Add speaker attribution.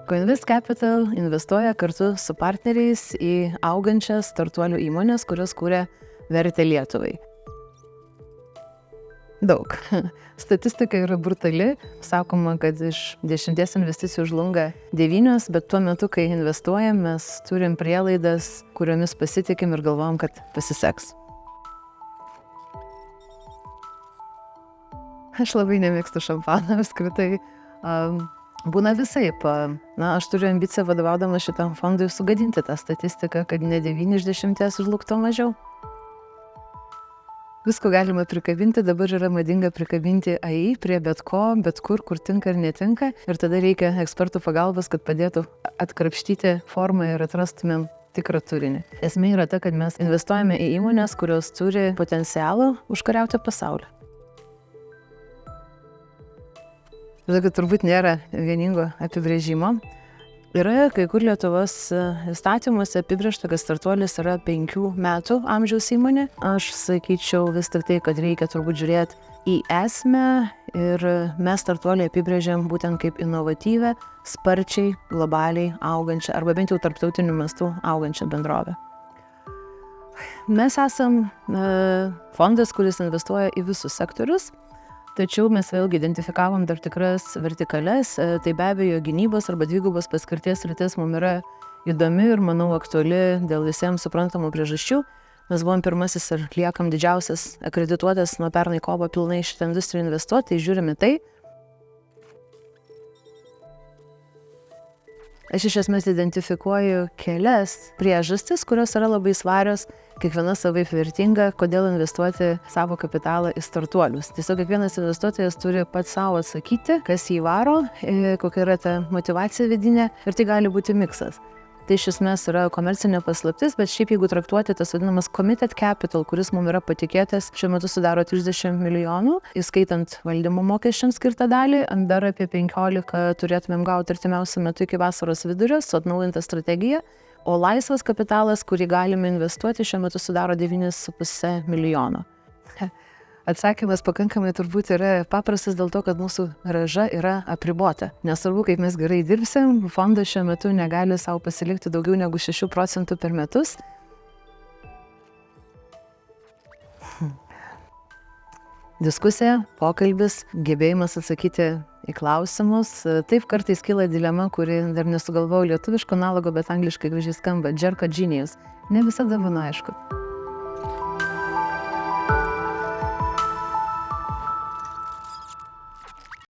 Speaker 1: Coinvest Capital investuoja kartu su partneriais į augančias startuolių įmonės, kurios kūrė vertę Lietuvai. Daug. Statistika yra brutali. Sakoma, kad iš 10 investicijų žlunga 9, bet tuo metu, kai investuojam, mes turim prielaidas, kuriomis pasitikim ir galvom, kad pasiseks. Aš labai nemėgstu šampaną, apskritai. Būna visaip. Aš turiu ambiciją vadovaudama šitam fondui sugadinti tą statistiką, kad ne 9 iš 10 žlugtų mažiau. Visko galima prikabinti, dabar yra madinga prikabinti AI prie bet ko, bet kur tinka ir netinka. Ir tada reikia ekspertų pagalbos, kad padėtų atkrapštyti formą ir atrastumėm tikrą turinį. Esmė yra ta, kad mes investuojame į įmonės, kurios turi potencialą užkariauti pasaulį. Žinau, turbūt nėra vieningo apibrėžimo. Yra kai kur Lietuvos įstatymuose apibrėžta, kad startuolis yra 5 metų amžiaus įmonė. Aš sakyčiau vis tik tai, kad reikia turbūt žiūrėti į esmę ir mes startuolį apibrėžiam būtent kaip inovatyvę, sparčiai, globaliai augančią arba bent jau tarptautiniu mastu augančią bendrovę. Mes esam fondas, kuris investuoja į visus sektorius. Tačiau mes vėlgi identifikavom dar tikras vertikales, tai be abejo gynybos arba dvigubos paskirties sritis mums yra įdomi ir manau aktuali dėl visiems suprantamų priežasčių. Mes buvom pirmasis ir liekam didžiausias akredituotas nuo pernai kovo pilnai šitą industriją investuoti, tai žiūrime tai. Aš iš esmės identifikuoju kelias priežastis, kurios yra labai svarios, kiekviena savaip vertinga, kodėl investuoti savo kapitalą į startuolius. Tiesiog kiekvienas investuotojas turi pats savo atsakyti, kas jį varo, kokia yra ta motyvacija vidinė ir tai gali būti miksas. Tai iš esmės yra komercinė paslaptis, bet šiaip jeigu traktuoti tas vadinamas committed capital, kuris mums yra patikėtas, šiuo metu sudaro 30 milijonų, įskaitant valdymo mokesčiams skirtą dalį, dar apie 15 turėtumėm gauti artimiausiu metu iki vasaros vidurio su atnaujinta strategija, o laisvas kapitalas, kurį galime investuoti, šiuo metu sudaro 9,5 milijono. Atsakymas pakankamai turbūt yra paprastas dėl to, kad mūsų grąža yra apribota. Nesvarbu, kaip mes gerai dirbsim, fondas šiuo metu negali savo pasilikti daugiau negu 6% per metus. Diskusija, pokalbis, gebėjimas atsakyti į klausimus. Taip kartais kyla dilema, kuri dar nesugalvojau lietuviško analogo, bet angliškai gražiai skamba. Jerk a genius. Ne visada būna aišku.